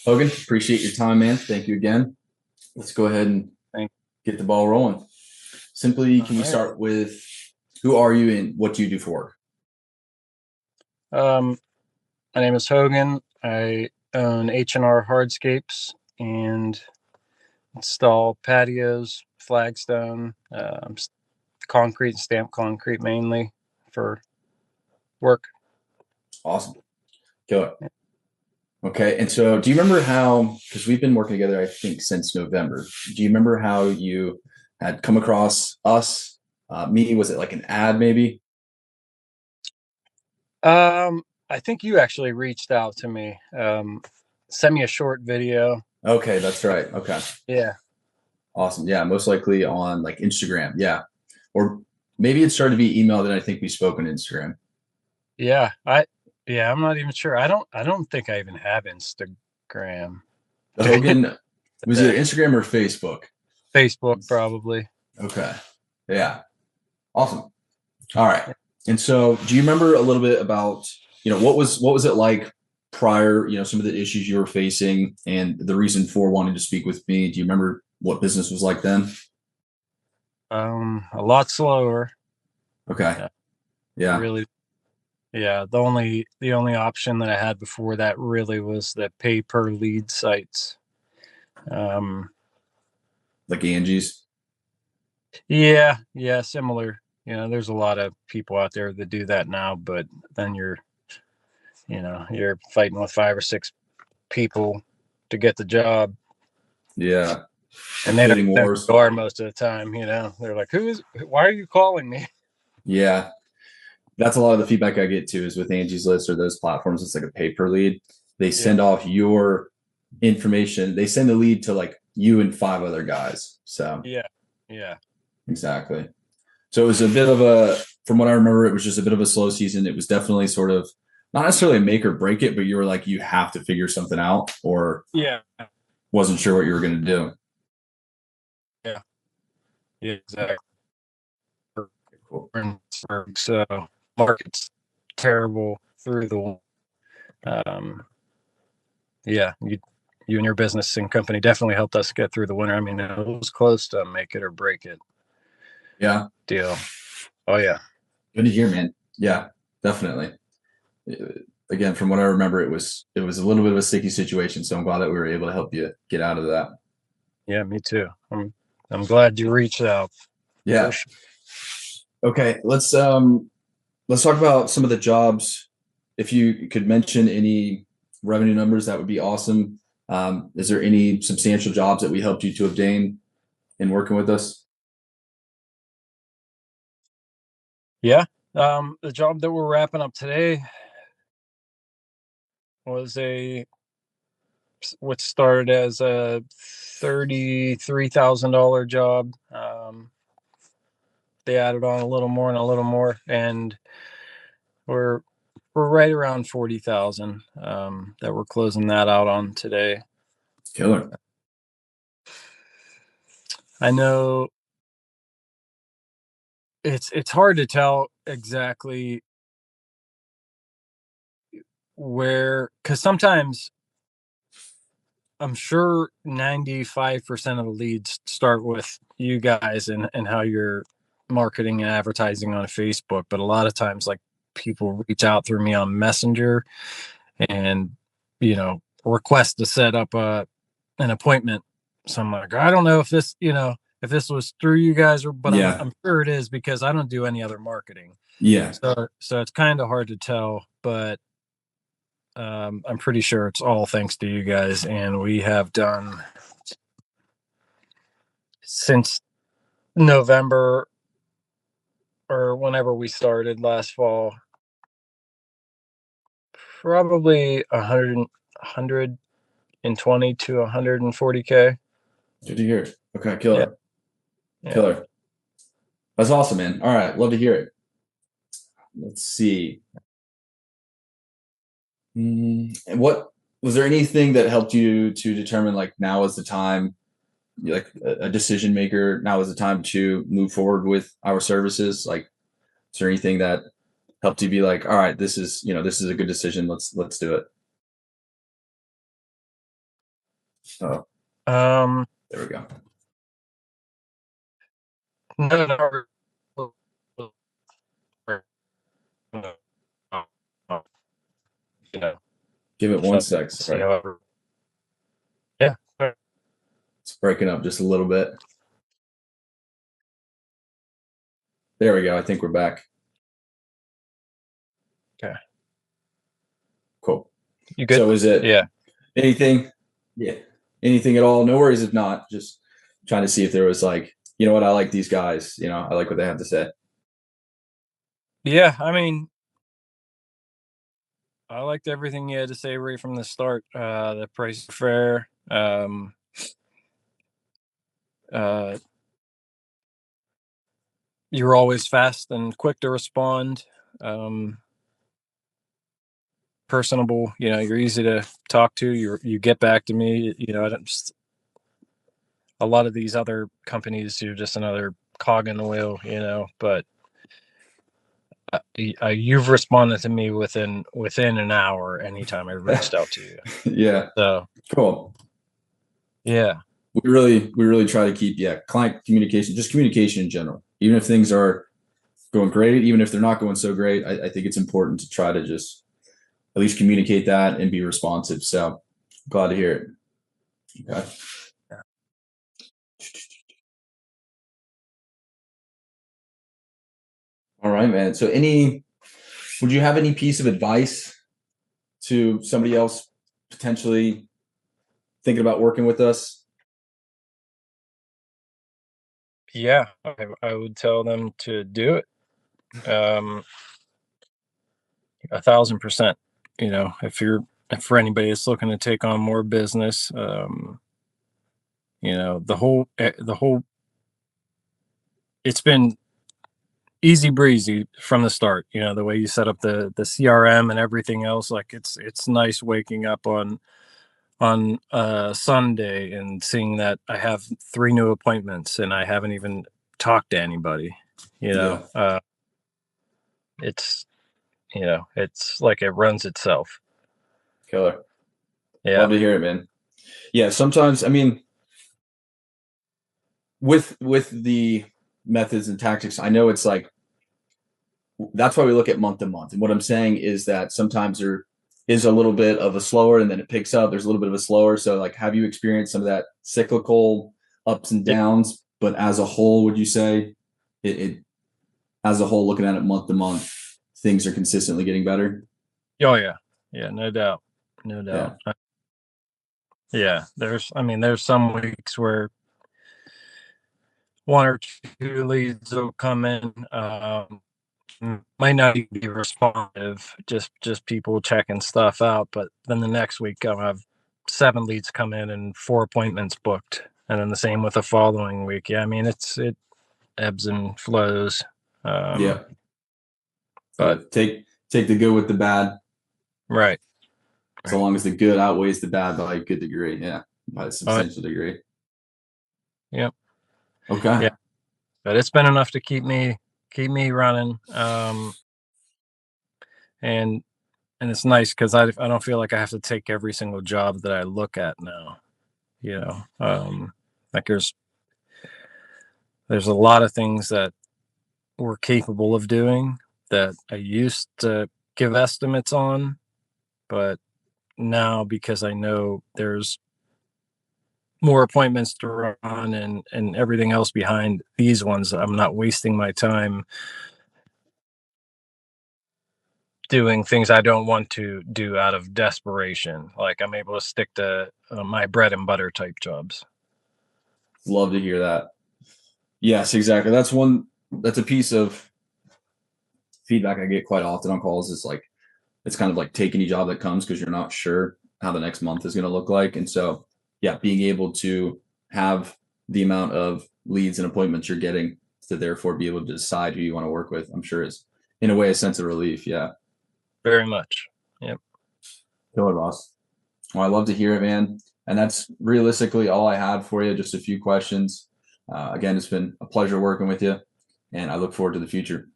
Hogan, appreciate your time, man. Thank you again. Let's go ahead and Thank get the ball rolling. Simply, All can we right. start with who are you and what do you do for work? Um, my name is Hogan. I own H&R Hardscapes and install patios, flagstone, concrete and stamped concrete mainly for work. Awesome. Killer. Okay. And so do you remember how, because we've been working together, I think, since November. Do you remember how you had come across us? Me, was it like an ad maybe? I think you actually reached out to me. Sent me a short video. Okay, that's right. Okay. Yeah. Awesome. Yeah, most likely on like Instagram. Yeah. Or maybe it started to be email, then I think we spoke on Instagram. Yeah. I'm not even sure. I don't think I even have Instagram. The Hogan, was it Instagram or Facebook? Facebook probably. Okay. Yeah. Awesome. All right. And so do you remember a little bit about, what was it like prior, some of the issues you were facing and the reason for wanting to speak with me? Do you remember what business was like then? A lot slower. Okay. Yeah, Yeah. really. Yeah, the only option that I had before that really was the pay per lead sites. Um, Like Angie's. yeah, similar. There's a lot of people out there that do that now, but then you're fighting with five or six people to get the job, Yeah. and Like they don't bidding know who wars. you are most of the time. They're like, why are you calling me? Yeah. That's a lot of the feedback I get too is with Angie's List or those platforms. It's like a pay per lead. They Yeah, send off your information. They send the lead to like you and five other guys. So yeah, yeah, exactly. So it was a bit of from what I remember, it was just a bit of a slow season. It was definitely sort of not necessarily make or break it, but you were like, you have to figure something out or yeah, wasn't sure what you were going to do. yeah, yeah, exactly. Cool. So market's terrible through the um yeah, you and your business and company definitely helped us get through the winter. I mean, it was close to make it or break it Yeah. deal. Oh yeah. Good to hear, man. Yeah, definitely. Again, from what I remember, it was a little bit of a sticky situation. So I'm glad that we were able to help you get out of that. Yeah, me too. I'm glad you reached out for Yeah. sure. Okay. Let's talk about some of the jobs. If you could mention any revenue numbers, that would be awesome. Is there any substantial jobs that we helped you to obtain in working with us? Yeah. The job that we're wrapping up today was what started as a $33,000 job. They added on a little more and a little more, and we're we're right around 40,000 that we're closing that out on today. Killer. I know it's hard to tell exactly where, because sometimes I'm sure 95% of the leads start with you guys and how you're marketing and advertising on Facebook, but a lot of times like people reach out through me on Messenger and request to set up an appointment. So I'm like, I don't know if this was through you guys, but I'm Yeah. I'm sure it is because I don't do any other marketing. Yeah. So it's kind of hard to tell, but I'm pretty sure it's all thanks to you guys, and we have done since November or whenever we started last fall, probably 120 to 140K. Good to hear. Okay. Yeah, Killer. yeah. Killer. That's awesome, man. All right. Love to hear it. Let's see. And what was there anything that helped you to determine like now is the time, like a decision maker, now is the time to move forward with our services? Like, is there anything that helped you be like, all right, this is a good decision. Let's do it. Oh, Um, there we go. no, no, no, you know, Give it one so sec. see Sorry. however, yeah, It's breaking up just a little bit. There we go. I think we're back. okay, Cool. you good? So is it Yeah, anything? Yeah. Anything at all? No worries if not. Just trying to see if there was like, you know what, I like these guys. You know, I like what they have to say. yeah. I mean, I liked everything you had to say right from the start. The price is fair. Uh, you're always fast and quick to respond. Um, Personable. You know, you're easy to talk to. You get back to me. You know, I don't just a lot of these other companies. You're just another cog in the wheel. You know, but you've responded to me within an hour anytime I reached out to you. Yeah. So Cool. yeah, We really try to keep, yeah, client communication, just communication in general. Even if things are going great, even if they're not going so great, I think it's important to try to just at least communicate that and be responsive. So glad to hear it. Okay. All right, man. So would you have any piece of advice to somebody else potentially thinking about working with us? yeah. I would tell them to do it. 1,000%. You know, if for anybody that's looking to take on more business, you know, the whole it's been easy breezy from the start. You know, the way you set up the CRM and everything else, like it's nice waking up on Sunday and seeing that I have 3 new appointments and I haven't even talked to anybody. You know, Yeah, it's it's like it runs itself. killer. Yeah. Love to hear it, man. Yeah, sometimes I mean, with the methods and tactics, I know it's like that's why we look at month to month. And what I'm saying is that sometimes there is a little bit of a slower and then it picks up. There's a little bit of a slower. So like have you experienced some of that cyclical ups and Yeah. downs? But as a whole, would you say it as a whole, looking at it month to month, things are consistently getting better? Oh yeah. Yeah, no doubt. No Yeah. doubt. Yeah, I mean, there's some weeks where 1 or 2 leads will come in, might not even be responsive, just people checking stuff out, but then the next week I'll have 7 leads come in and 4 appointments booked, and then the same with the following week. Yeah, I mean, it ebbs and flows, Yeah. but Yeah. Take the good with the bad. right, So right. long as the good outweighs the bad by a good degree. Yeah. By a Oh, substantial degree. yep, Okay. yeah, but it's been enough to keep me running, and it's nice because I don't feel like I have to take every single job that I look at now. You know, like there's a lot of things that we're capable of doing that I used to give estimates on, but now because I know there's more appointments to run and everything else behind these ones, I'm not wasting my time doing things I don't want to do out of desperation. Like I'm able to stick to my bread and butter type jobs. Love to hear that. Yes, exactly. That's a piece of feedback I get quite often on calls is like it's kind of like take any job that comes because you're not sure how the next month is going to look like. And so, yeah, being able to have the amount of leads and appointments you're getting to therefore be able to decide who you want to work with, I'm sure is in a way a sense of relief. Yeah. Very much. Yep. Killer boss. Well, I love to hear it, man. And that's realistically all I had for you. Just a few questions. Again, it's been a pleasure working with you, and I look forward to the future.